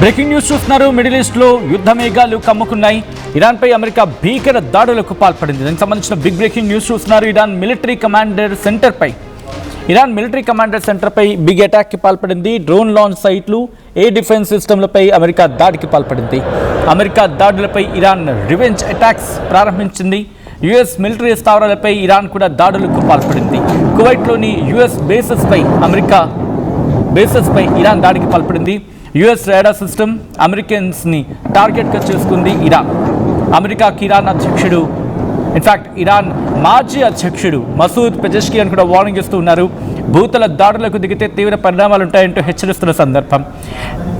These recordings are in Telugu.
బ్రేకింగ్ న్యూస్ చూస్తున్నారు. మిడిల్ ఈస్ట్లో యుద్ధ మేఘాలు కమ్ముకున్నాయి. ఇరాన్పై అమెరికా భీకర దాడులకు పాల్పడింది. దానికి సంబంధించిన బిగ్ బ్రేకింగ్ న్యూస్ చూస్తున్నారు. ఇరాన్ మిలిటరీ కమాండర్ సెంటర్పై బిగ్ అటాక్కి పాల్పడింది. డ్రోన్ లాంచ్ సైట్లు, ఎయిర్ డిఫెన్స్ సిస్టమ్లపై అమెరికా దాడికి పాల్పడింది. అమెరికా దాడులపై ఇరాన్ రివెంజ్ అటాక్స్ ప్రారంభించింది. యుఎస్ మిలిటరీ స్థావరాలపై ఇరాన్ కూడా దాడులకు పాల్పడింది. కువైట్లోని యుఎస్ బేసెస్పై ఇరాన్ దాడికి పాల్పడింది. యుఎస్ రాడార్ సిస్టమ్ అమెరికన్స్ని టార్గెట్గా చేసుకుంది ఇరాన్. అమెరికాకి ఇరాన్ మాజీ అధ్యక్షుడు మసూద్ పెజెష్కియాన్ కూడా వార్నింగ్ ఇస్తూ ఉన్నారు. భూతల దాడులకు దిగితే తీవ్ర పరిణామాలు ఉంటాయంటూ హెచ్చరిస్తున్న సందర్భం.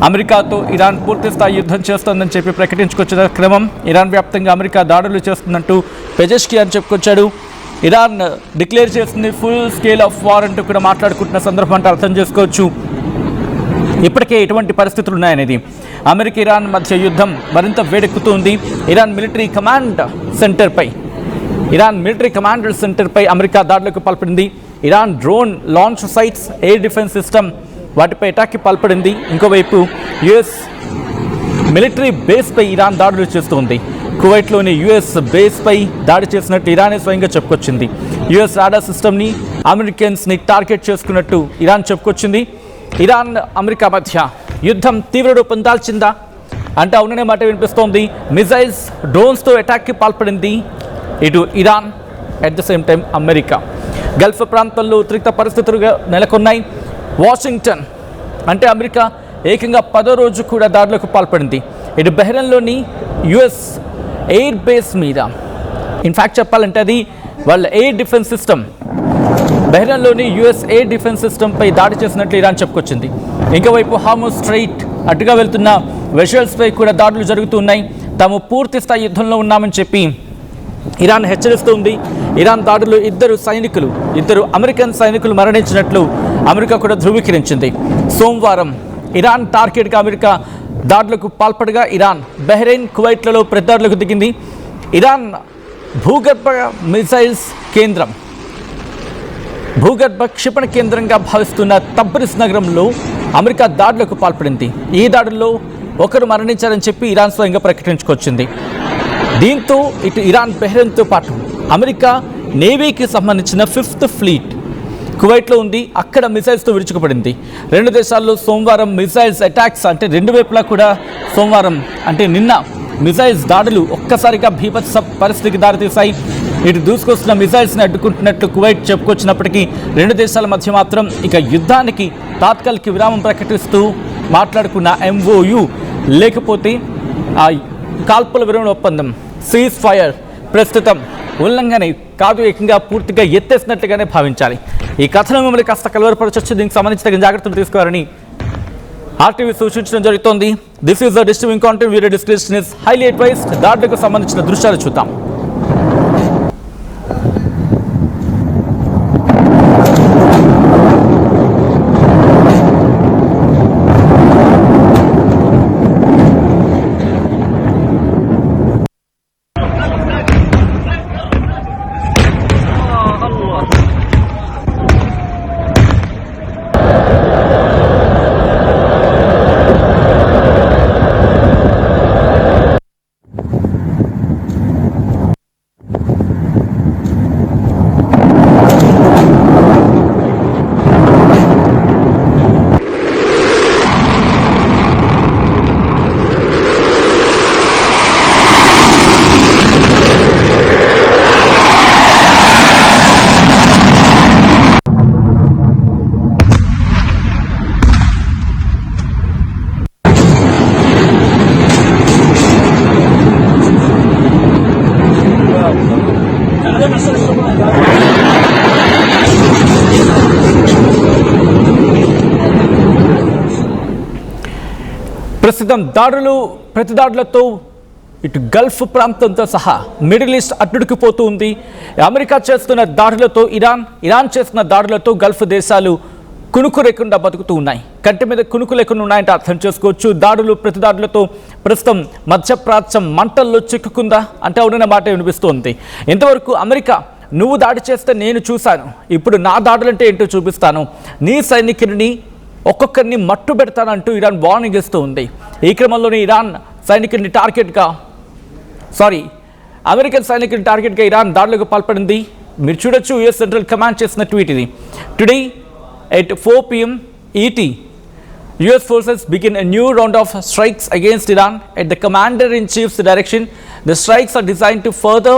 అమెరికాతో ఇరాన్ పూర్తిస్థాయి యుద్ధం చేస్తోందని చెప్పి ప్రకటించుకొచ్చిన క్రమం. ఇరాన్ వ్యాప్తంగా అమెరికా దాడులు చేస్తుందంటూ పెజెష్కియాన్ చెప్పుకొచ్చాడు. ఇరాన్ డిక్లేర్ చేస్తుంది ఫుల్ స్కేల్ ఆఫ్ వార్ అంటూ కూడా మాట్లాడుకుంటున్న సందర్భం అంటే అర్థం చేసుకోవచ్చు. ఇప్పటికే ఎటువంటి పరిస్థితులు ఉన్నాయనేది. అమెరికా ఇరాన్ మధ్య యుద్ధం మరింత వేడెక్కుతుంది. ఇరాన్ మిలిటరీ కమాండర్ సెంటర్పై అమెరికా దాడులకు పాల్పడింది. Iran drone launch sites, air defence system వాటిపై అటాక్కి పాల్పడింది. ఇంకోవైపు యుఎస్ మిలిటరీ బేస్పై ఇరాన్ దాడులు చేస్తుంది. కువైట్లోని యుఎస్ బేస్పై దాడి చేసినట్టు ఇరానే స్వయంగా చెప్పుకొచ్చింది. యుఎస్ రాడార్ సిస్టమ్ని అమెరికన్స్ని టార్గెట్ చేసుకున్నట్టు ఇరాన్ చెప్పుకొచ్చింది. ఇరాన్ అమెరికా మధ్య యుద్ధం తీవ్ర రూపం దాల్చిందా అంటే అవుననే మాట వినిపిస్తోంది. మిజైల్స్, డ్రోన్స్తో అటాక్కి పాల్పడింది ఇటు Iran. At the same time America Gulf ప్రాంతంలో ఉద్రిక్త పరిస్థితులుగా నెలకొన్నాయి. వాషింగ్టన్ అంటే అమెరికా ఏకంగా 10వ రోజు కూడా దాడులకు పాల్పడింది. ఇటు బహ్రెయిన్లోని యుఎస్ ఎయిర్ బేస్ మీద, ఇన్ఫ్యాక్ట్ చెప్పాలంటే అది వాళ్ళ ఎయిర్ డిఫెన్స్ సిస్టమ్, బహ్రెయిన్లోని యుఎస్ ఎయిర్ డిఫెన్స్ సిస్టంపై దాడి చేసినట్లు ఇరాన్ చెప్పుకొచ్చింది. ఇంకోవైపు హార్ముజ్ స్ట్రైట్ అటుగా వెళ్తున్న వెషల్స్పై కూడా దాడులు జరుగుతున్నాయి. తాము పూర్తి స్థాయి యుద్ధంలో ఉన్నామని చెప్పి ఇరాన్ హెచ్చరిస్తుంది. ఇరాన్ దాడులు ఇద్దరు అమెరికన్ సైనికులు మరణించినట్లు అమెరికా కూడా ధృవీకరించింది. సోమవారం ఇరాన్ టార్గెట్గా అమెరికా దాడులకు పాల్పడగా ఇరాన్ బహ్రెయిన్, కువైట్లలో ప్రతిదాడులకు దిగింది. ఇరాన్ భూగర్భ క్షిపణ కేంద్రంగా భావిస్తున్న తబ్రిజ్ నగరంలో అమెరికా దాడులకు పాల్పడింది. ఈ దాడుల్లో ఒకరు మరణించారని చెప్పి ఇరాన్ స్వయంగా ప్రకటించుకొచ్చింది. దీంతో ఇటు ఇరాన్, బహ్రెయిన్తో పాటు అమెరికా నేవీకి సంబంధించిన 5th ఫ్లీట్ కువైట్లో ఉంది. అక్కడ మిసైల్స్తో విరుచుకుపడింది. రెండు దేశాల్లో సోమవారం మిసైల్స్ అటాక్స్ అంటే రెండు వైపులా కూడా సోమవారం అంటే నిన్న మిసైల్స్ దాడులు ఒక్కసారిగా బీభత్స పరిస్థితికి దారితీశాయి. ఇటు దూసుకొస్తున్న మిసైల్స్ని అడ్డుకుంటున్నట్లు కువైట్ చెప్పుకొచ్చినప్పటికీ రెండు దేశాల మధ్య మాత్రం ఇక యుద్ధానికి తాత్కాలిక విరామం ప్రకటిస్తూ మాట్లాడుకున్న MOU లేకపోతే ఆ కాల్పుల విరమణ ఒప్పందం సీజ్ ఫైర్ ప్రస్తుతం ఉల్లంఘనే కాదు, ఏకంగా పూర్తిగా ఎత్తేసినట్లుగానే భావించాలి. ఈ కథనం మిమ్మల్ని కాస్త కలవరపరచొచ్చు. దీనికి సంబంధించి తగిన జాగ్రత్తలు తీసుకోవాలని RTV సూచించడం జరుగుతోంది. This is the disturbing content. Video description is highly advised. దాడులకు సంబంధించిన దృశ్యాలు చూద్దాం. ప్రస్తుతం ప్రతిదాడులతో ఇటు గల్ఫ్ ప్రాంతంతో సహా మిడిల్ ఈస్ట్ అట్టుడికిపోతూ ఉంది. అమెరికా చేస్తున్న దాడులతో ఇరాన్ చేస్తున్న దాడులతో గల్ఫ్ దేశాలు కునుకు లేకుండా బతుకుతూ ఉన్నాయి. కంటి మీద కునుకు లేకుండా ఉన్నాయంటే అర్థం చేసుకోవచ్చు. ప్రతిదాడులతో ప్రస్తుతం మధ్యప్రాచ్యం మంటల్లో చిక్కుకుందా అంటే అవునన్న మాట వినిపిస్తోంది. ఇంతవరకు అమెరికా నువ్వు దాడి చేస్తే నేను చూశాను, ఇప్పుడు నా దాడులంటే ఏంటో చూపిస్తాను, నీ సైనికుడిని ఒక్కొక్కరిని మట్టు పెడతానంటూ ఇరాన్ వార్నింగ్ ఇస్తూ ఉంది. ఈ క్రమంలోనే అమెరికన్ సైనికుని టార్గెట్గా ఇరాన్ దాడులకు పాల్పడింది. మీరు చూడొచ్చు యుఎస్ సెంట్రల్ కమాండ్ చేసిన ట్వీట్ ఇది. Today at 4 p.m. ET, US forces begin a new round of strikes against Iran at the commander-in-chief's direction. The strikes are designed to further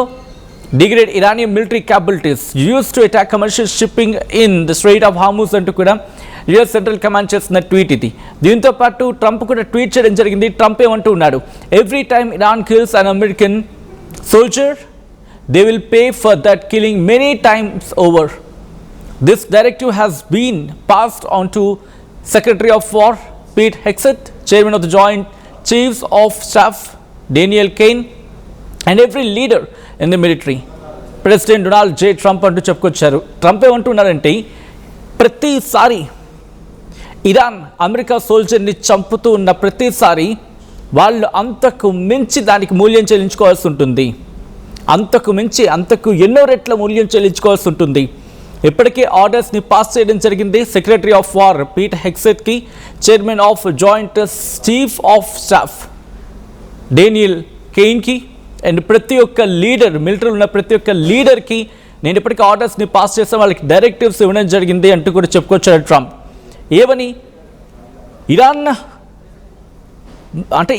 degrade Iranian military capabilities used to attack commercial shipping in the Strait of Hormuz అంటూ కూడా యుఎస్ సెంట్రల్ కమాండ్ చేసిన ట్వీట్ ఇది. దీంతో పాటు ట్రంప్ కూడా ట్వీట్ చేయడం జరిగింది. ట్రంప్ ఏమంటూ ఉన్నాడు, every time Iran kills an American soldier they will pay for that killing many times over. This directive has been passed on to Secretary of War Pete Hegseth, Chairman of the Joint Chiefs of Staff Daniel Kane, and every leader in the military. President Donald J. Trump అంటూ చెప్పుకొచ్చారు. ట్రంప్ ఏమంటున్నారంటే ప్రతిసారి ఇరాన్ అమెరికా సోల్జర్ని చంపుతూ ఉన్న ప్రతిసారి వాళ్ళు అంతకు మించి దానికి మూల్యం చెల్లించుకోవాల్సి ఉంటుంది. అంతకు ఎన్నో రెట్ల మూల్యం చెల్లించుకోవాల్సి ఉంటుంది. ఇప్పటికే ఆర్డర్స్ని పాస్ చేయడం జరిగింది సెక్రటరీ ఆఫ్ వార్ పీట్ హెగ్సెత్కి, chairman of joint chief of staff Daniel కెయిన్కి, అండ్ ప్రతి ఒక్క లీడర్, మిలిటరీలో ఉన్న ప్రతి ఒక్క లీడర్కి నేను ఇప్పటికే ఆర్డర్స్ని పాస్ చేస్తాను, వాళ్ళకి డైరెక్టివ్స్ ఇవ్వడం జరిగింది అంటూ కూడా చెప్పుకొచ్చాడు ట్రంప్. ఏమని,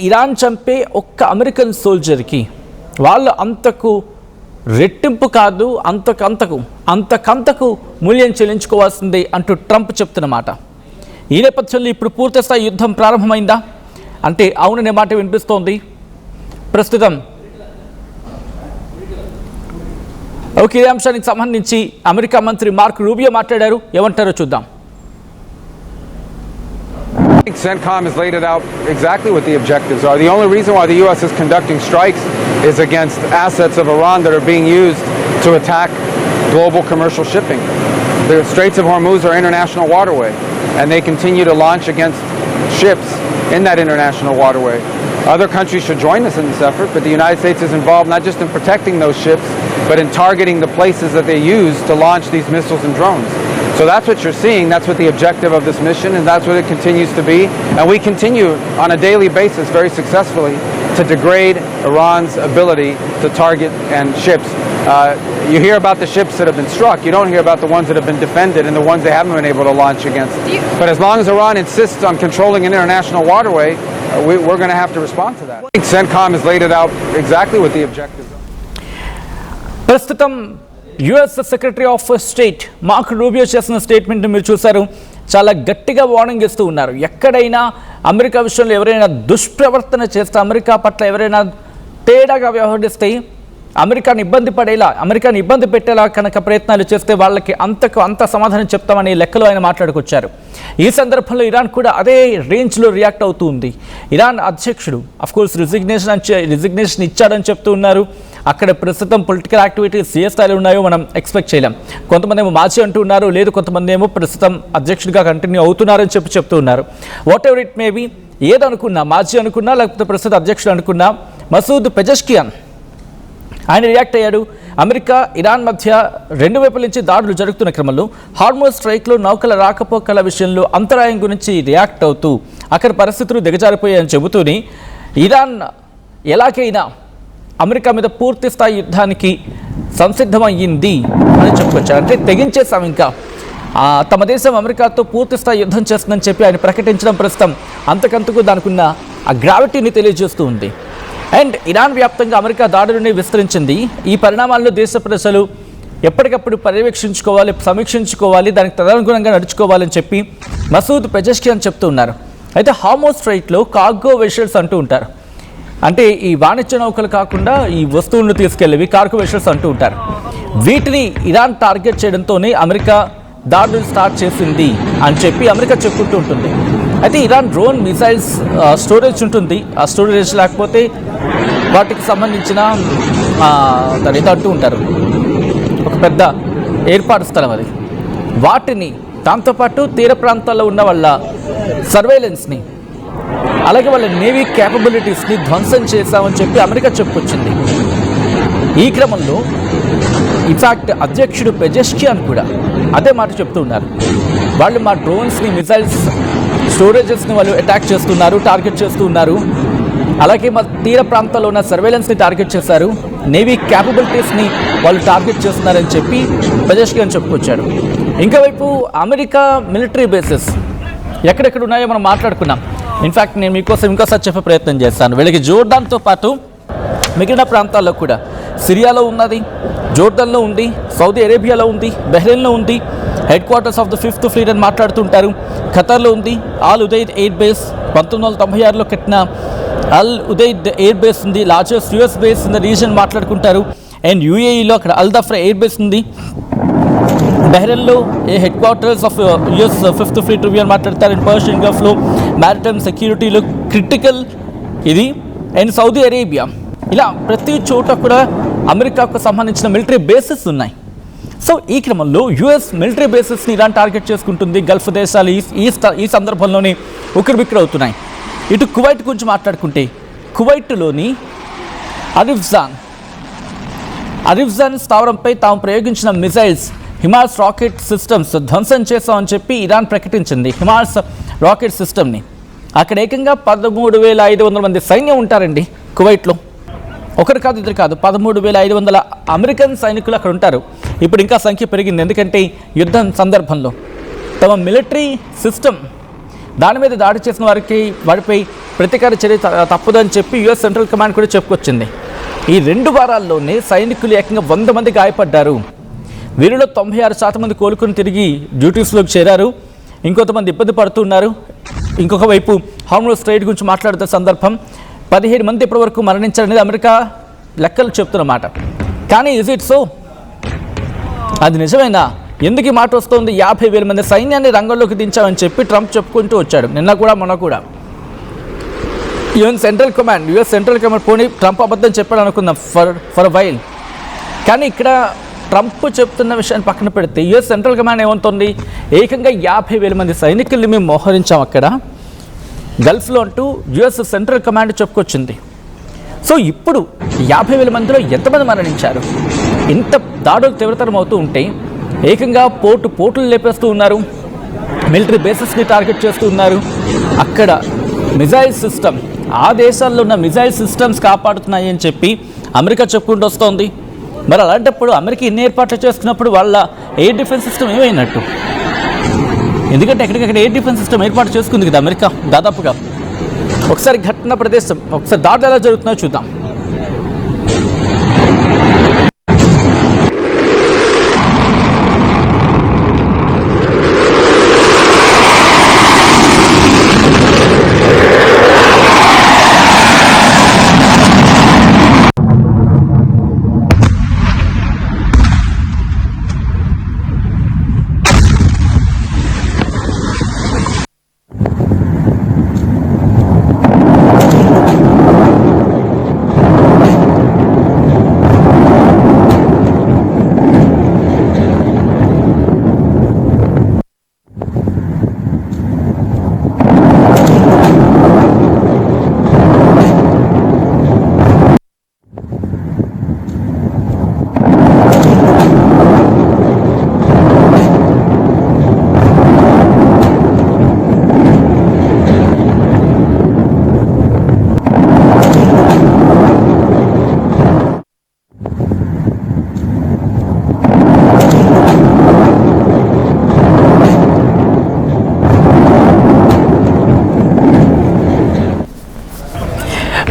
ఇరాన్ చంపే ఒక్క అమెరికన్ సోల్జర్కి వాళ్ళు అంతకు రెట్టింపు కాదు, అంతకంతకు మూల్యం చెల్లించుకోవాల్సిందే అంటూ ట్రంప్ చెప్తున్నమాట. ఈ నేపథ్యంలో ఇప్పుడు పూర్తిస్థాయి యుద్ధం ప్రారంభమైందా అంటే అవుననే మాట వినిపిస్తోంది. ప్రస్తుతం ఇదే అంశానికి సంబంధించి అమెరికా మంత్రి మార్క్ రూబియో మాట్లాడారు. ఏమంటారో చూద్దాం. CENTCOM has laid it out exactly what the objectives are. The only reason why the U.S. is conducting strikes is against assets of Iran that are being used to attack global commercial shipping. The Straits of Hormuz are international waterway, and they continue to launch against ships in that international waterway. Other countries should join us in this effort, but the United States is involved not just in protecting those ships, but in targeting the places that they use to launch these missiles and drones. So that's what you're seeing, that's what the objective of this mission, and that's what it continues to be. And we continue on a daily basis very successfully to degrade Iran's ability to target and ships. You hear about the ships that have been struck, you don't hear about the ones that have been defended and the ones they haven't been able to launch against. But as long as Iran insists on controlling an international waterway, we're going to have to respond to that. CENTCOM has laid it out exactly what the objectives are. ప్రస్తుతం US secretary of state mark Rubio చేసిన స్టేట్మెంట్ మీరు చూశారు. చాలా గట్టిగా వార్నింగ్ ఇస్తూ ఉన్నారు. ఎక్కడైనా అమెరికా విషయంలో ఎవరైనా దుష్ప్రవర్తన చేస్తే, అమెరికా పట్ల ఎవరైనా తేడాగా వ్యవహరిస్తే, అమెరికాని ఇబ్బంది పెట్టేలా కనుక ప్రయత్నాలు చేస్తే వాళ్ళకి అంత సమాధానం చెప్తామని లెక్కలో ఆయన మాట్లాడుకొచ్చారు. ఈ సందర్భంలో ఇరాన్ కూడా అదే రేంజ్లో రియాక్ట్ అవుతూ ఉంది. ఇరాన్ అధ్యక్షుడు అఫ్కోర్స్ రిజిగ్నేషన్ ఇచ్చాడని చెప్తూ ఉన్నారు. అక్కడ ప్రస్తుతం పొలిటికల్ యాక్టివిటీస్ ఏ స్థాయిలో ఉన్నాయో మనం ఎక్స్పెక్ట్ చేయలేం. కొంతమంది ఏమో మాజీ అంటూ ఉన్నారు, లేదు కొంతమంది ఏమో ప్రస్తుతం అధ్యక్షుడిగా కంటిన్యూ అవుతున్నారని చెప్తూ ఉన్నారు. Whatever it may be, ఏదనుకున్నా, మాజీ అనుకున్నా లేకపోతే ప్రస్తుత అధ్యక్షుడు అనుకున్నా, మసూద్ పెజెష్కియాన్ ఆయన రియాక్ట్ అయ్యాడు. అమెరికా ఇరాన్ మధ్య రెండు వైపుల నుంచి దాడులు జరుగుతున్న క్రమంలో హార్మోజ్ స్ట్రైక్లో నౌకల రాకపోకల విషయంలో అంతరాయం గురించి రియాక్ట్ అవుతూ అక్కడ పరిస్థితులు దిగజారిపోయాయని చెబుతూనే ఇరాన్ ఎలాగైనా అమెరికా మీద పూర్తి స్థాయి యుద్ధానికి సంసిద్ధమయ్యింది అని చెప్పుకొచ్చారు. అంటే తెగించేసాం, ఇంకా తమ దేశం అమెరికాతో పూర్తి స్థాయి యుద్ధం చేస్తుందని చెప్పి ఆయన ప్రకటించడం ప్రస్తుతం అంతకంతకు దానికున్న ఆ గ్రావిటీని తెలియజేస్తూ ఉంది. అండ్ ఇరాన్ వ్యాప్తంగా అమెరికా దాడులని విస్తరించింది. ఈ పరిణామాల్లో దేశ ప్రజలు ఎప్పటికప్పుడు పర్యవేక్షించుకోవాలి, సమీక్షించుకోవాలి, దానికి తదనుగుణంగా నడుచుకోవాలని చెప్పి మసూద్ పెజెష్కియాన్ చెప్తూ ఉన్నారు. అయితే హార్మోజ్ స్ట్రైట్లో కార్గో వెషల్స్ అంటూ ఉంటారు. అంటే ఈ వాణిజ్య నౌకలు కాకుండా ఈ వస్తువులను తీసుకెళ్ళేవి కార్గో వెషల్స్ అంటూ ఉంటారు. వీటిని ఇరాన్ టార్గెట్ చేయడంతోనే అమెరికా దాడులు స్టార్ట్ చేసింది అని చెప్పి అమెరికా చెప్పుకుంటూ ఉంటుంది. అయితే ఇరాన్ డ్రోన్ మిసైల్స్ స్టోరేజ్ ఉంటుంది. ఆ స్టోరేజ్ లేకపోతే వాటికి సంబంధించిన దాని అంటూ ఉంటారు, ఒక పెద్ద ఏర్పాటు స్థలం అది. వాటిని దాంతోపాటు తీర ప్రాంతాల్లో ఉన్న వాళ్ళ సర్వేలెన్స్ని, అలాగే వాళ్ళ నేవీ క్యాపబిలిటీస్ని ధ్వంసం చేశామని చెప్పి అమెరికా చెప్పుకొచ్చింది. ఈ క్రమంలో ఇన్ఫాక్ట్ అధ్యక్షుడు పెజెష్కియాన్ కూడా అదే మాట చెప్తూ ఉన్నారు. వాళ్ళు మా డ్రోన్స్ని, మిసైల్స్ స్టోరేజెస్ని వాళ్ళు అటాక్ చేస్తున్నారు, టార్గెట్ చేస్తూ ఉన్నారు. అలాగే మన తీర ప్రాంతాల్లో ఉన్న సర్వేలెన్స్ని టార్గెట్ చేశారు, నేవీ క్యాపబిలిటీస్ని వాళ్ళు టార్గెట్ చేస్తున్నారని చెప్పి పెజెష్కియాన్ చెప్పుకొచ్చాడు. ఇంకోవైపు అమెరికా మిలిటరీ బేసెస్ ఎక్కడెక్కడ ఉన్నాయో మనం మాట్లాడుకున్నాం. ఇన్ఫ్యాక్ట్ నేను మీకోసం ఇంకోసారి చెప్పే ప్రయత్నం చేస్తాను. వీళ్ళకి జోర్డాన్తో పాటు మిగిలిన ప్రాంతాల్లో కూడా సిరియాలో ఉన్నది, జోర్డన్లో ఉంది, సౌదీ అరేబియాలో ఉంది, బహ్రెయిన్లో ఉంది, headquarters of the 5th fleet అని మాట్లాడుతుంటారు, ఖతర్లో ఉంది, ఆల్ ఉదైద్ ఎయిర్ బేస్ 1996లో కట్టిన అల్ ఉదైద్ ఎయిర్ బేస్ ఉంది, largest US base in the region మాట్లాడుకుంటారు. అండ్ యూఏఈలో అక్కడ అల్ దఫ్రా ఎయిర్ బేస్ ఉంది, బహ్రెయిన్లో a headquarters of US 5th fleet review అని మాట్లాడతారు. అండ్ పర్షియన్ గల్ఫ్లో మ్యారిటైమ్ సెక్యూరిటీలో క్రిటికల్ ఇది. అండ్ సౌదీ అరేబియా, ఇలా ప్రతి చోట కూడా అమెరికాకు సంబంధించిన మిలిటరీ బేసెస్ ఉన్నాయి. సో ఈ క్రమంలో యుఎస్ మిలిటరీ బేసెస్ని ఇరాన్ టార్గెట్ చేసుకుంటుంది. గల్ఫ్ దేశాలు ఈ సందర్భంలోనే ఉక్కిరిబిక్కిరి అవుతున్నాయి. ఇటు కువైట్ గురించి మాట్లాడుకుంటే కువైట్లోని అరిఫ్జాన్ స్థావరంపై తాము ప్రయోగించిన మిసైల్స్ హిమార్స్ రాకెట్ సిస్టమ్స్ ధ్వంసం చేశామని చెప్పి ఇరాన్ ప్రకటించింది. హిమార్స్ రాకెట్ సిస్టమ్ని అక్కడ ఏకంగా 13,500 మంది సైన్యం ఉంటారండి కువైట్లో. ఒకరు కాదు, ఇద్దరు కాదు, 13,500 అమెరికన్ సైనికులు అక్కడ ఉంటారు. ఇప్పుడు ఇంకా సంఖ్య పెరిగింది, ఎందుకంటే యుద్ధం సందర్భంలో తమ మిలిటరీ సిస్టమ్ దాని మీద దాడి చేసిన వారిపై ప్రతీకార చర్య తప్పదని చెప్పి యుఎస్ సెంట్రల్ కమాండ్ కూడా చెప్పుకొచ్చింది. ఈ 2 వారాల్లోనే సైనికులు ఏకంగా 100 మంది గాయపడ్డారు. వీరిలో 96% మంది కోలుకుని తిరిగి డ్యూటీస్లోకి చేరారు. ఇంకొంతమంది ఇబ్బంది పడుతున్నారు. ఇంకొక వైపు హార్మోజ్ స్ట్రైట్ గురించి మాట్లాడుతున్న సందర్భం 17 మంది ఇప్పటివరకు మరణించారనేది అమెరికా లెక్కలు చెప్తున్నమాట. కానీ ఇజ్ ఇట్ సో? అది నిజమేనా? ఎందుకు ఈ మాట వస్తుంది? 50,000 మంది సైన్యాన్ని రంగంలోకి దించామని చెప్పి ట్రంప్ చెప్పుకుంటూ వచ్చాడు నిన్న కూడా మొన్న కూడా. యుఎస్ సెంట్రల్ కమాండ్ పోనీ ట్రంప్ అబద్ధం చెప్పాడు అనుకుందాం ఫర్ వైల్. కానీ ఇక్కడ ట్రంప్ చెప్తున్న విషయాన్ని పక్కన పెడితే యుఎస్ సెంట్రల్ కమాండ్ ఏమవుతుంది? ఏకంగా 50,000 మంది సైనికుల్ని మేము మోహరించాం అక్కడ గల్ఫ్లో అంటూ యుఎస్ సెంట్రల్ కమాండ్ చెప్పుకొచ్చింది. సో ఇప్పుడు 50,000 మందిలో ఎంతమంది మరణించారు? ఇంత దాడులు తీవ్రతరం అవుతూ ఉంటే ఏకంగా పోర్టులు లేపేస్తూ ఉన్నారు, మిలిటరీ బేసెస్ని టార్గెట్ చేస్తూ ఉన్నారు. అక్కడ మిజైల్ సిస్టమ్, ఆ దేశాల్లో ఉన్న మిజైల్ సిస్టమ్స్ కాపాడుతున్నాయి అని చెప్పి అమెరికా చెప్పుకుంటూ వస్తోంది. మరి అలాంటప్పుడు అమెరికా ఇన్ని ఏర్పాట్లు చేస్తున్నప్పుడు వాళ్ళ ఎయిర్ డిఫెన్స్ సిస్టమ్ ఏమైనట్టు? ఎందుకంటే ఎక్కడికక్కడ ఎయిర్ డిఫెన్స్ సిస్టమ్ ఏర్పాటు చేసుకుంది కదా అమెరికా దాదాపుగా. ఒకసారి ఘటన ప్రదేశం, ఒకసారి దాడులు ఎలా జరుగుతుందో చూద్దాం.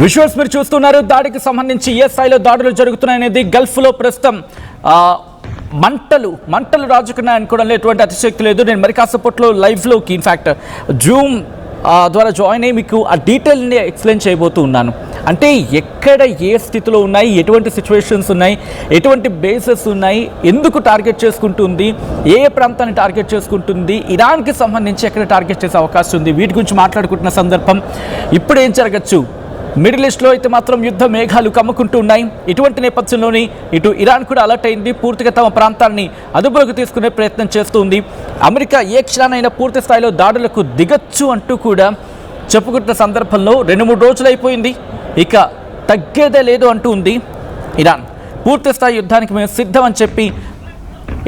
విజువల్స్ మీరు చూస్తున్నారు. దాడికి సంబంధించి ఏ స్థాయిలో దాడులు జరుగుతున్నాయనేది గల్ఫ్లో ప్రస్తుతం మంటలు రాజుకున్నాయి అనుకోవడంలో ఎటువంటి అతిశక్తి లేదు. నేను మరి కాసేపట్లో లైవ్లోకి ఇన్ఫ్యాక్ట్ జూమ్ ద్వారా జాయిన్ అయ్యి మీకు ఆ డీటెయిల్ని ఎక్స్ప్లెయిన్ చేయబోతూ ఉన్నాను. అంటే ఎక్కడ ఏ స్థితిలో ఉన్నాయి, ఎటువంటి సిచ్యువేషన్స్ ఉన్నాయి, ఎటువంటి బేసెస్ ఉన్నాయి, ఎందుకు టార్గెట్ చేసుకుంటుంది, ఏ ప్రాంతాన్ని టార్గెట్ చేసుకుంటుంది, ఇరాన్కి సంబంధించి ఎక్కడ టార్గెట్ చేసే అవకాశం ఉంది, వీటి గురించి మాట్లాడుకుంటున్న సందర్భం. ఇప్పుడు ఏం జరగచ్చు? మిడిల్ ఈస్ట్లో అయితే మాత్రం యుద్ధ మేఘాలు కమ్ముకుంటూ ఉన్నాయి. ఇటువంటి నేపథ్యంలోని ఇటు ఇరాన్ కూడా అలర్ట్ అయింది, పూర్తిగా తమ ప్రాంతాన్ని అదుపులోకి తీసుకునే ప్రయత్నం చేస్తుంది. అమెరికా ఏ క్షణానైనా పూర్తి స్థాయిలో దాడులకు దిగచ్చు అంటూ కూడా చెప్పుకుంటున్న సందర్భంలో 2-3 రోజులు అయిపోయింది, ఇక తగ్గేదే లేదు అంటూ ఉంది ఇరాన్. పూర్తి స్థాయి యుద్ధానికి మేము సిద్ధం అని చెప్పి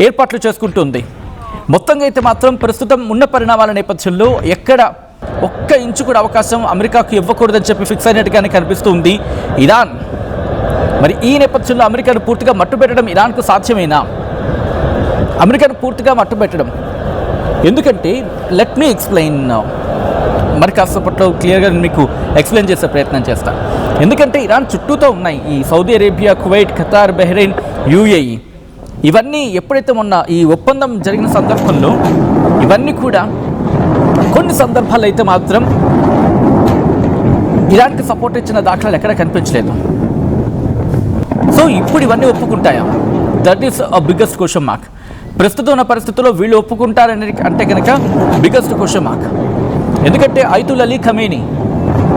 ఏర్పాట్లు చేసుకుంటుంది. మొత్తంగా అయితే మాత్రం ప్రస్తుతం ఉన్న పరిణామాల నేపథ్యంలో ఎక్కడ ఒక్క ఇంచు కూడా అవకాశం అమెరికాకు ఇవ్వకూడదని చెప్పి ఫిక్స్ అయినట్టుగానే కనిపిస్తుంది ఇరాన్. మరి ఈ నేపథ్యంలో అమెరికాను పూర్తిగా మట్టుబెట్టడం ఇరాన్కు సాధ్యమేనా? అమెరికాను పూర్తిగా మట్టుబెట్టడం ఎందుకంటే లెట్ మీ ఎక్స్ప్లెయిన్. మరి కాసేపట్లో క్లియర్గా మీకు ఎక్స్ప్లెయిన్ చేసే ప్రయత్నం చేస్తాను. ఎందుకంటే ఇరాన్ చుట్టూతో ఉన్నాయి ఈ Saudi Arabia, Kuwait, Qatar, Bahrain, UAE. ఇవన్నీ ఎప్పుడైతే మొన్న ఈ ఒప్పందం జరిగిన సందర్భంలో ఇవన్నీ కూడా కొన్ని సందర్భాల్లో అయితే మాత్రం ఇరాన్కి సపోర్ట్ ఇచ్చిన దాఖలాలు ఎక్కడ కనిపించలేదు. సో ఇప్పుడు ఇవన్నీ ఒప్పుకుంటాయా? That is a biggest question mark. ప్రస్తుతం ఉన్న పరిస్థితుల్లో వీళ్ళు ఒప్పుకుంటారని అంటే కనుక బిగ్గెస్ట్ క్వశ్చన్ మార్క్. ఎందుకంటే అయతుల్లా అలీ ఖమేనీ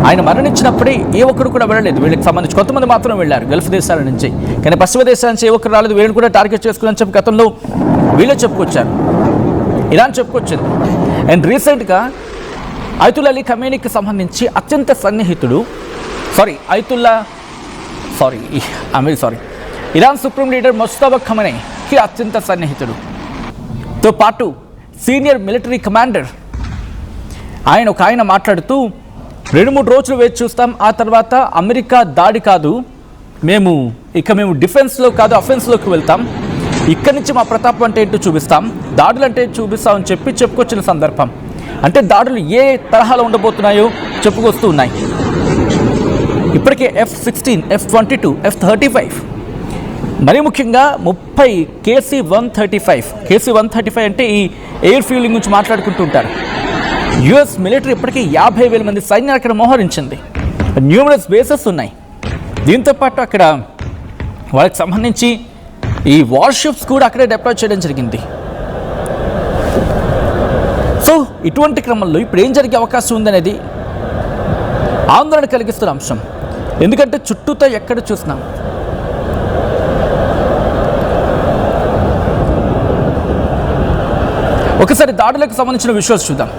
ఆయన మరణించినప్పుడే ఏ ఒక్కరు కూడా వెళ్ళలేదు. వీళ్ళకి సంబంధించి కొంతమంది మాత్రం వెళ్ళారు గల్ఫ్ దేశాల నుంచి, కానీ పశ్చిమ దేశాల నుంచి ఏ ఒక్కరు రాలేదు. వీళ్ళు కూడా టార్గెట్ చేసుకుని చెప్పి గతంలో వీళ్ళే చెప్పుకొచ్చారు, ఇరాన్ చెప్పుకొచ్చింది. అండ్ రీసెంట్గా అయతుల్లా అలీ ఖమేనీకి సంబంధించి అత్యంత సన్నిహితుడు ఇరాన్ సుప్రీం లీడర్ ముజ్తబా ఖమేనీకి అత్యంత సన్నిహితుడుతో పాటు సీనియర్ మిలిటరీ కమాండర్ ఆయన మాట్లాడుతూ 2-3 రోజులు వేచి చూస్తాం, ఆ తర్వాత అమెరికా దాడి కాదు, మేము డిఫెన్స్లో కాదు అఫెన్స్లోకి వెళ్తాం, ఇక్కడి నుంచి మా ప్రతాపం అంటే ఏంటో చూపిస్తాం, దాడులు అంటే చూపిస్తామని చెప్పుకొచ్చిన సందర్భం. అంటే దాడులు ఏ తరహాలో ఉండబోతున్నాయో చెప్పుకొస్తూ ఉన్నాయి. ఇప్పటికే F-16, F-22, F-35, మరీ ముఖ్యంగా 30 KC-135 అంటే ఈ ఎయిర్ ఫ్యూలింగ్ గురించి మాట్లాడుకుంటుంటారు. యుఎస్ మిలిటరీ ఇప్పటికీ 50,000 మంది సైన్యాన్ని అక్కడ మోహరించింది. న్యూమరస్ బేసెస్ ఉన్నాయి. దీంతోపాటు అక్కడ వాళ్ళకి సంబంధించి ఈ వార్షిప్స్ కూడా అక్కడే డిప్లాయ్ చేయడం జరిగింది. సో ఇటువంటి క్రమంలో ఇప్పుడు ఏం జరిగే అవకాశం ఉందనేది ఆందోళన కలిగిస్తున్న అంశం. ఎందుకంటే చుట్టూతో ఎక్కడ చూసినా ఒకసారి దాడులకు సంబంధించిన విషయాలు చూద్దాం.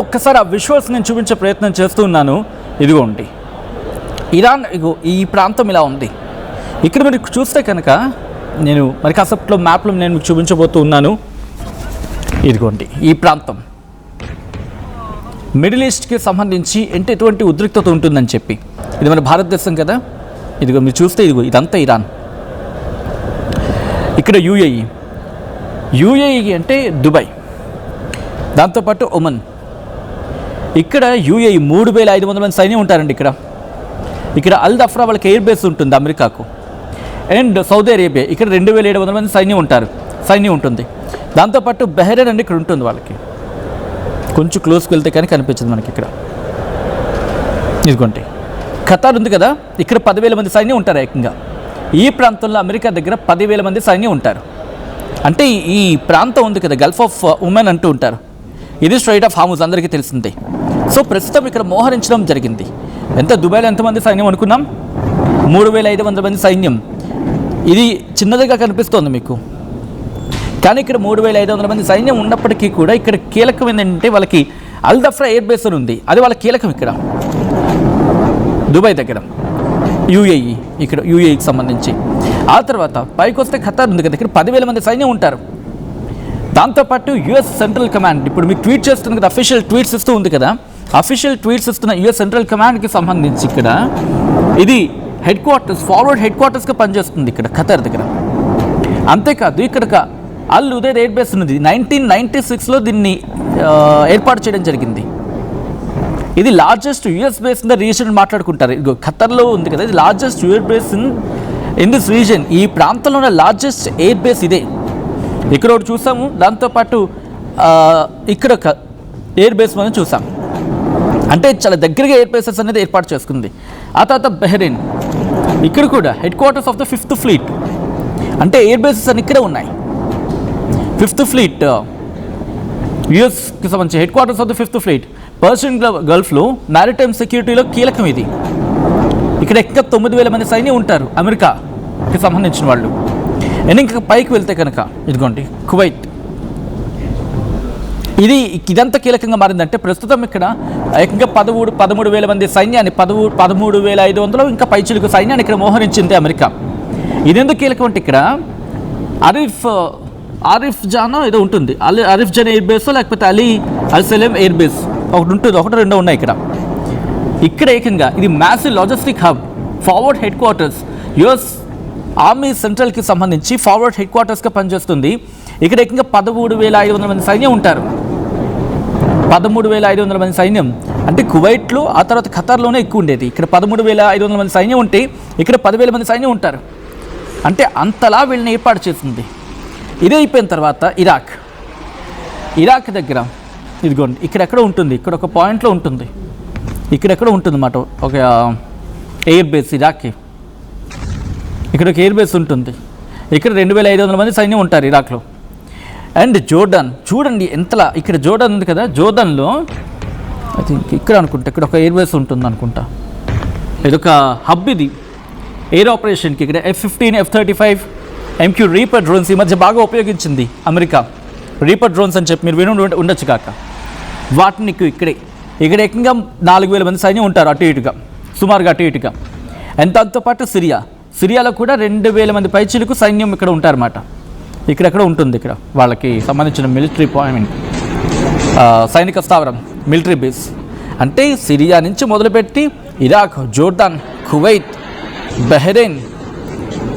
ఒక్కసారి ఆ విజువల్స్ నేను చూపించే ప్రయత్నం చేస్తూ ఉన్నాను. ఇదిగోండి ఇరాన్, ఈ ప్రాంతం ఇలా ఉంది. ఇక్కడ మీరు చూస్తే కనుక నేను మరి కాసేపట్లో మ్యాప్లో నేను మీకు చూపించబోతూ ఉన్నాను. ఇదిగోండి ఈ ప్రాంతం మిడిల్ ఈస్ట్కి సంబంధించి ఎటువంటి ఉద్రిక్తత ఉంటుందని చెప్పి. ఇది మన భారతదేశం కదా. ఇదిగో మీరు చూస్తే ఇదంతా ఇరాన్. ఇక్కడ యూఏఈ అంటే దుబాయ్, దాంతోపాటు ఒమన్. ఇక్కడ యూఏఈ 3,500 మంది సైన్యం ఉంటారండి. ఇక్కడ అల్ దఫ్రా వాళ్ళకి ఎయిర్ బేస్ ఉంటుంది అమెరికాకు. అండ్ సౌదీ అరేబియా ఇక్కడ 2,700 మంది సైన్యం ఉంటుంది. దాంతోపాటు బహ్రెయిన్ అండి ఇక్కడ ఉంటుంది. వాళ్ళకి కొంచెం క్లోజ్కి వెళ్తే కానీ కనిపించదు మనకి. ఇక్కడ ఇదిగోండి ఖతార్ ఉంది కదా, ఇక్కడ 10,000 మంది సైన్యం ఉంటారు ఏకంగా. ఈ ప్రాంతంలో అమెరికా దగ్గర 10,000 మంది సైన్యం ఉంటారు. అంటే ఈ ప్రాంతం ఉంది కదా, గల్ఫ్ ఆఫ్ ఉమెన్ అంటూ ఉంటారు. ఇది స్ట్రైట్ ఆఫ్ హార్ముజ్ అందరికీ తెలిసిందే. సో ప్రస్తుతం ఇక్కడ మోహరించడం జరిగింది. ఎంత దుబాయ్లో ఎంతమంది సైన్యం అనుకున్నాం? 3,500 మంది సైన్యం. ఇది చిన్నదిగా కనిపిస్తోంది మీకు, కానీ ఇక్కడ 3,500 మంది సైన్యం ఉన్నప్పటికీ కూడా ఇక్కడ కీలకం ఏంటంటే వాళ్ళకి అల్దఫ్రా ఎయిర్ బేస్ అని ఉంది. అది వాళ్ళ కీలకం ఇక్కడ దుబాయ్ దగ్గర, యూఏఈ, ఇక్కడ యూఏఈకి సంబంధించి. ఆ తర్వాత పైకి వస్తే ఖతార్ ఉంది కదా, ఇక్కడ 10,000 మంది సైన్యం ఉంటారు. దాంతోపాటు యుఎస్ సెంట్రల్ కమాండ్, ఇప్పుడు మీకు ట్వీట్ చేస్తుంది కదా, అఫీషియల్ ట్వీట్స్ ఇస్తూ ఉంది కదా, అఫీషియల్ ట్వీట్స్ ఇస్తున్న యుఎస్ సెంట్రల్ కమాండ్కి సంబంధించి ఇక్కడ ఇది హెడ్ క్వార్టర్స్, ఫార్వర్డ్ హెడ్ క్వార్టర్స్గా పనిచేస్తుంది ఇక్కడ ఖతార్ దగ్గర. అంతేకాదు ఇక్కడ అల్ ఉదైద్ ఎయిర్ బేస్ ఉన్నది. 1996లో దీన్ని ఏర్పాటు చేయడం జరిగింది. ఇది largest US base in the region మాట్లాడుకుంటారు. ఇదిగో ఖతర్లో ఉంది కదా, ఇది largest US base in this reason. ఈ ప్రాంతంలో ఉన్న లార్జెస్ట్ ఎయిర్ బేస్ ఇదే. ఇక్కడ ఒకటి చూసాము, దాంతోపాటు ఇక్కడ ఒక ఎయిర్ బేస్ మనం చూసాం. అంటే చాలా దగ్గరగా ఎయిర్ బేసెస్ అనేది ఏర్పాటు చేసుకుంది. ఆ తర్వాత బహ్రెయిన్, ఇక్కడ కూడా headquarters of the 5th fleet, అంటే ఎయిర్ బేసెస్ అని ఇక్కడే ఉన్నాయి. 5th ఫ్లీట్ యుఎస్కి సంబంధించి headquarters of the 5th fleet. Persian గల్ఫ్లో మ్యారిటైమ్ సెక్యూరిటీలో కీలకం ఇది. ఇక్కడ ఇంకా 9,000 మంది సైన్యం ఉంటారు అమెరికాకి సంబంధించిన వాళ్ళు. నేను ఇంకా పైకి వెళ్తే కనుక ఇదిగోండి కువైట్, ఇదంతా కీలకంగా మారిందంటే ప్రస్తుతం ఇక్కడ ఇంకా 13,000 మంది సైన్యాన్ని 13,500 ఇంకా పైచిలుకు సైన్యాన్ని ఇక్కడ మోహరించింది అమెరికా. ఇదెందుకు కీలకం అంటే ఇక్కడ ఆరిఫ్ జానో ఏదో ఉంటుంది, ఆరిఫ్ జాన్ ఎయిర్ బేస్ లేకపోతే Ali Al Salem air base ఒకటి ఉంటుంది, ఒకటి రెండో ఉన్నాయి ఇక్కడ ఏకంగా ఇది massive logistic hub, forward headquarters, US army సెంట్రల్కి సంబంధించి ఫార్వర్డ్ హెడ్ క్వార్టర్స్గా పనిచేస్తుంది. ఇక్కడ ఏకంగా 13,500 మంది సైన్యం ఉంటారు. 13,500 మంది సైన్యం అంటే కువైట్లో ఆ తర్వాత ఖతార్లోనే ఎక్కువ ఉండేది. ఇక్కడ 13,500 మంది సైన్యం ఉంటే ఇక్కడ 10,000 మంది సైన్యం ఉంటారు. అంటే అంతలా వీళ్ళని ఏర్పాటు చేసింది. ఇదే అయిపోయిన తర్వాత ఇరాక్ దగ్గర ఇదిగోండి ఇక్కడెక్కడ ఉంటుంది, ఇక్కడ ఒక పాయింట్లో ఉంటుంది, ఇక్కడెక్కడ ఉంటుంది అన్నమాట ఒక ఎయిర్ బేస్ ఇరాక్కి. ఇక్కడ ఒక ఎయిర్ బేస్ ఉంటుంది. ఇక్కడ 2,500 మంది సైన్యం ఉంటారు ఇరాక్లో. అండ్ జోర్డాన్ చూడండి ఎంతలా, ఇక్కడ జోర్డాన్ ఉంది కదా, జోర్డాన్లో ఐ థింక్ ఇక్కడ అనుకుంటా ఇక్కడ ఒక ఎయిర్ బేస్ ఉంటుంది అనుకుంటా. ఇదొక హబ్, ఇది ఎయిర్ ఆపరేషన్కి. ఇక్కడ F-15, F-35, MQ reaper drones ఈ మధ్య బాగా ఉపయోగించింది అమెరికా. రీపర్ డ్రోన్స్ అని చెప్పి మీరు విని ఉండొచ్చు కాక, వాటిని ఇక్కడ ఏకంగా 4,000 మంది సైన్యం ఉంటారు అటు ఇటుగా, సుమారుగా అటు ఇటుగా. అండ్ దాంతోపాటు సిరియాలో కూడా 2,000 మంది పైచీలకు సైన్యం ఇక్కడ ఉంటారన్నమాట. ఇక్కడెక్కడ ఉంటుంది, ఇక్కడ వాళ్ళకి సంబంధించిన మిలిటరీ పాయింట్, సైనిక స్థావరం, మిలిటరీ బేస్. అంటే సిరియా నుంచి మొదలుపెట్టి Iraq, Jordan, Kuwait, Bahrain,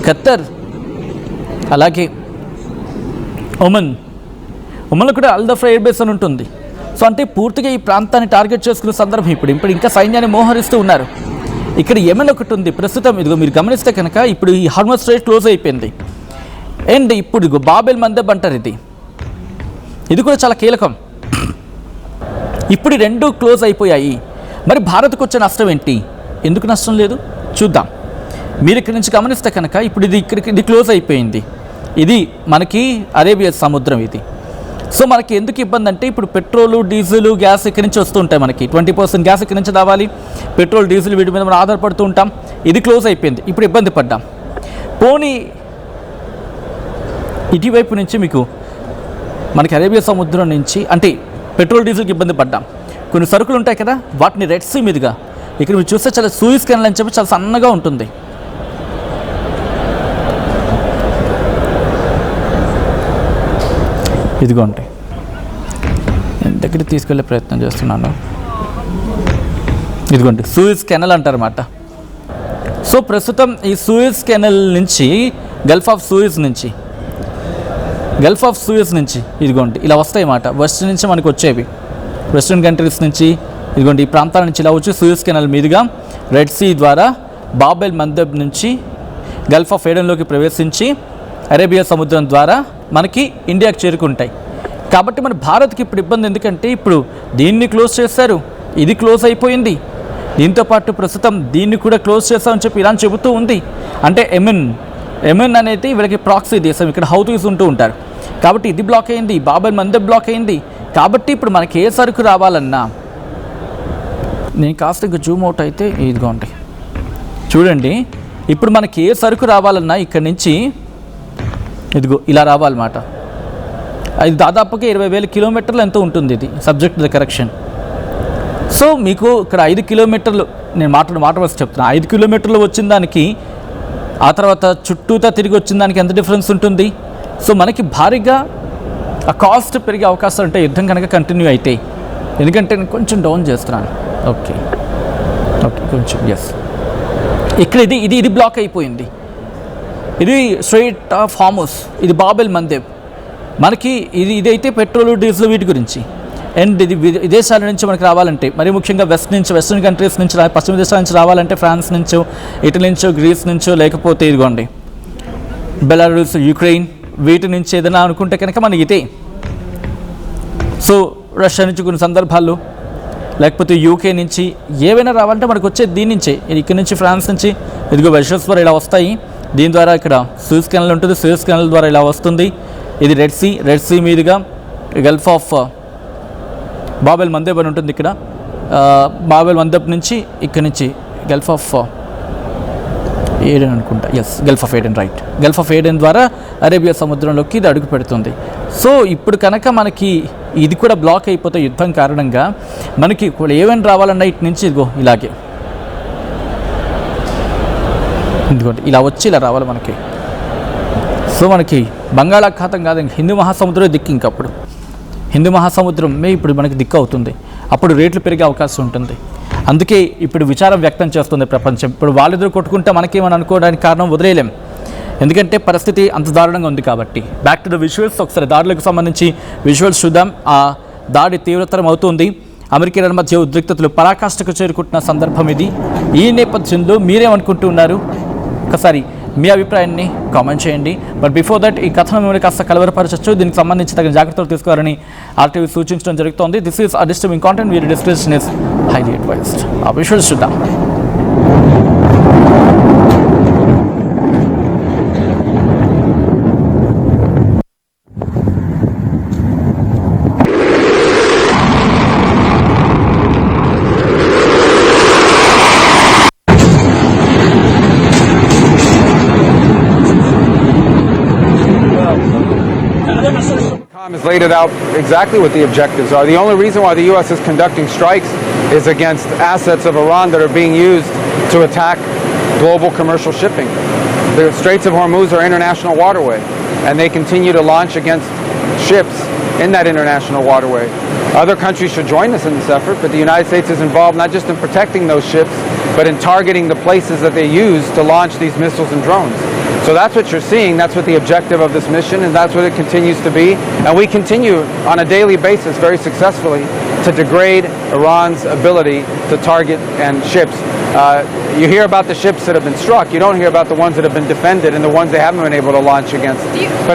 Khattar, అలాగే ఒమన్లో కూడా అల్దఫ్రా ఎయిర్ బేస్ అని ఉంటుంది. సో అంటే పూర్తిగా ఈ ప్రాంతాన్ని టార్గెట్ చేసుకునే సందర్భం ఇప్పుడు ఇంకా సైన్యాన్ని మోహరిస్తూ ఉన్నారు. ఇక్కడ యెమెన్ ఒకటి ఉంది ప్రస్తుతం. ఇదిగో మీరు గమనిస్తే కనుక ఇప్పుడు ఈ హార్మజ్ స్ట్రైట్ క్లోజ్ అయిపోయింది. అండ్ ఇప్పుడు ఇదిగో బాబెల్ మందబ్ అంటారు, ఇది కూడా చాలా కీలకం. ఇప్పుడు ఈ రెండు క్లోజ్ అయిపోయాయి. మరి భారత్కు వచ్చే నష్టం ఏంటి? ఎందుకు నష్టం లేదు చూద్దాం. మీరు ఇక్కడి నుంచి గమనిస్తే కనుక ఇప్పుడు ఇది క్లోజ్ అయిపోయింది. ఇది మనకి అరేబియా సముద్రం ఇది. సో మనకి ఎందుకు ఇబ్బంది అంటే ఇప్పుడు పెట్రోలు, డీజిల్, గ్యాస్ ఇక్కడి నుంచి వస్తూ ఉంటాయి. మనకి 20% గ్యాస్ ఇక్కడి నుంచి రావాలి. పెట్రోల్, డీజిల్ వీటి మీద మనం ఆధారపడుతూ ఉంటాం. ఇది క్లోజ్ అయిపోయింది, ఇప్పుడు ఇబ్బంది పడ్డాం. పోనీ ఇటువైపు నుంచి మనకి అరేబియా సముద్రం నుంచి అంటే పెట్రోల్, డీజిల్కి ఇబ్బంది పడ్డాం. కొన్ని సరుకులు ఉంటాయి కదా, వాటిని రెడ్ సీ మీదుగా ఇక్కడ మీరు చూస్తే చాలా సూయిజ్ కెనాల్ అని చెప్పి చాలా సన్నగా ఉంటుంది. ఇదిగోండి నేను దగ్గరికి తీసుకెళ్ళే ప్రయత్నం చేస్తున్నాను. ఇదిగోండి సూయిజ్ కెనాల్ అంటారన్నమాట. సో ప్రస్తుతం ఈ సూయిజ్ కెనాల్ నుంచి గల్ఫ్ ఆఫ్ సూయిజ్ నుంచి ఇదిగోండి ఇలా వస్తాయి అన్నమాట. వెస్ట్ నుంచి మనకు వచ్చేవి, వెస్ట్రన్ కంట్రీస్ నుంచి ఇదిగోండి ఈ ప్రాంతాల నుంచి ఇలా వచ్చి సూయిజ్ కెనాల్ మీదుగా రెడ్ సీ ద్వారా బాబెల్ మందబ్ నుంచి గల్ఫ్ ఆఫ్ ఏడెన్లోకి ప్రవేశించి అరేబియా సముద్రం ద్వారా మనకి ఇండియాకి చేరుకుంటాయి. కాబట్టి మన భారత్కి ఇప్పుడు ఇబ్బంది ఎందుకంటే ఇప్పుడు దీన్ని క్లోజ్ చేశారు, ఇది క్లోజ్ అయిపోయింది. దీంతోపాటు ప్రస్తుతం దీన్ని కూడా క్లోజ్ చేస్తామని చెప్పి ఇరాన్ చెబుతూ ఉంది. అంటే ఎమెన్ అనేది వీళ్ళకి ప్రాక్సీ దేశం, ఇక్కడ హౌతీస్ ఉంటూ ఉంటారు. కాబట్టి ఇది బ్లాక్ అయింది, బాబెల్ మందబ్ బ్లాక్ అయింది. కాబట్టి ఇప్పుడు మనకి ఏ సరుకు రావాలన్నా నేను కాస్త ఇంకా జూమ్ అవుట్ అయితే ఇదిగోండి చూడండి. ఇప్పుడు మనకి ఏ సరుకు రావాలన్నా ఇక్కడి నుంచి ఇదిగో ఇలా రావాలన్నమాట. అది దాదాపుగా 20,000 కిలోమీటర్లు ఎంతో ఉంటుంది. ఇది సబ్జెక్ట్ ద కరెక్షన్. సో మీకు ఇక్కడ 5 కిలోమీటర్లు నేను మాట వస్తే చెప్తున్నా, 5 కిలోమీటర్లు వచ్చిన దానికి ఆ తర్వాత చుట్టూతా తిరిగి వచ్చిన దానికి ఎంత డిఫరెన్స్ ఉంటుంది. సో మనకి భారీగా ఆ కాస్ట్ పెరిగే అవకాశాలు ఉంటాయి యుద్ధం కనుక కంటిన్యూ అయితే. ఎందుకంటే నేను కొంచెం డౌన్ చేస్తున్నాను. ఓకే కొంచెం ఎస్. ఇక్కడ ఇది బ్లాక్ అయిపోయింది. ఇది స్ట్రెయిట్ ఆఫ్ హార్మోస్, ఇది బాబెల్ మందేబ్. మనకి ఇదైతే పెట్రోల్ డీజిల్ వీటి గురించి. అండ్ ఇది విదేశాల నుంచి మనకి రావాలంటే మరి ముఖ్యంగా వెస్ట్రన్ కంట్రీస్ నుంచి పశ్చిమ దేశాల నుంచి రావాలంటే ఫ్రాన్స్ నుంచో, ఇటలీ నుంచో, గ్రీస్ నుంచో, లేకపోతే ఇదిగోండి బెలారూస్, యుక్రెయిన్ వీటి నుంచి ఏదైనా అనుకుంటే కనుక మనకి ఇదే. సో రష్యా నుంచి కొన్ని సందర్భాల్లో, లేకపోతే యూకే నుంచి ఏవైనా రావాలంటే మనకు వచ్చేది దీని నుంచే. ఇక్కడ నుంచి ఫ్రాన్స్ నుంచి ఇదిగో వెషల్స్ ద్వారా ఇలా వస్తాయి. దీని ద్వారా ఇక్కడ సూయజ్ కెనాల్ ఉంటుంది, సూయజ్ కెనాల్ ద్వారా ఇలా వస్తుంది. ఇది రెడ్ సీ మీదుగా గల్ఫ్ ఆఫ్ బాబెల్ మందేబ్ అని ఉంటుంది. ఇక్కడ బాబెల్ మందేబ్ నుంచి ఇక్కడ నుంచి గల్ఫ్ ఆఫ్ ఏడెన్ అనుకుంటా, Gulf of Aiden, right. Gulf of Aiden ద్వారా అరేబియా సముద్రంలోకి ఇది అడుగు పెడుతుంది. సో ఇప్పుడు కనుక మనకి ఇది కూడా బ్లాక్ అయిపోతే యుద్ధం కారణంగా మనకి ఏమైనా రావాలన్నా ఇటు నుంచి ఇదిగో ఇలాగే ఇదిగోండి ఇలా వచ్చి ఇలా రావాలి మనకి. సో మనకి బంగాళాఖాతం కాదు, హిందూ మహాసముద్రం దిక్కు. ఇంకప్పుడు హిందూ మహాసముద్రమే ఇప్పుడు మనకి దిక్కు అవుతుంది. అప్పుడు రేట్లు పెరిగే అవకాశం ఉంటుంది. అందుకే ఇప్పుడు విచారం వ్యక్తం చేస్తుంది ప్రపంచం. ఇప్పుడు వాళ్ళిద్దరు కొట్టుకుంటే మనకేమని అనుకోవడానికి కారణం వదిలేయలేం, ఎందుకంటే పరిస్థితి అంత దారుణంగా ఉంది కాబట్టి. Back to the visuals. ఒకసారి దాడులకు సంబంధించి విజువల్స్ చూద్దాం. ఆ దాడి తీవ్రతరం అవుతుంది. అమెరికా ఇరాన్ మధ్య ఉద్రిక్తతలు పరాకాష్ఠకు చేరుకుంటున్న సందర్భం ఇది. ఈ నేపథ్యంలో మీరేమనుకుంటూ ఉన్నారు? ఒకసారి మీ అభిప్రాయాన్ని కామెంట్ చేయండి. బట్ బిఫోర్ దట్ ఈ కథను మిమ్మల్ని కాస్త కలవరపరచచ్చు. దీనికి సంబంధించి తగిన జాగ్రత్తలు తీసుకోవాలని ఆర్టీవీ సూచించడం జరుగుతోంది. This is a disturbing content. వీరి డిస్క్రిప్షన్ ఇస్ హైలీ అడ్వైజ్డ్. ఆ విజువల్స్ చూద్దాం. Has laid it out exactly what the objectives are. The only reason why the U.S. is conducting strikes is against assets of Iran that are being used to attack global commercial shipping. The Straits of Hormuz are international waterway, and they continue to launch against ships in that international waterway. Other countries should join us in this effort, but the United States is involved not just in protecting those ships, but in targeting the places that they use to launch these missiles and drones. So that's what you're seeing. That's what the objective of this mission, and that's what it continues to be. And we continue on a daily basis very successfully to degrade Iran's ability to target and ships. You hear about the ships that have been struck. You don't hear about the ones that have been defended and the ones they haven't been able to launch against. But